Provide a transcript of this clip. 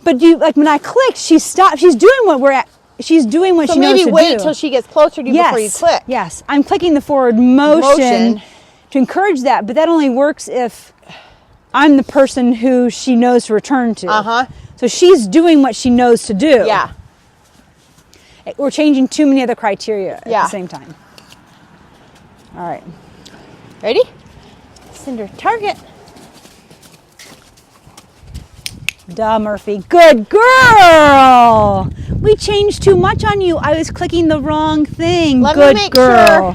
But like when I click, she stopped. She's doing what we're at. She's doing what she knows to do. So maybe wait till she gets closer to you before you click. Yes, I'm clicking the forward motion to encourage that, but that only works if I'm the person who she knows to return to. So she's doing what she knows to do. Yeah. We're changing too many other criteria at the same time. All right. Ready? Send her target. Duh, Murphy. Good girl. We changed too much on you. I was clicking the wrong thing. Let Good me make girl. Sure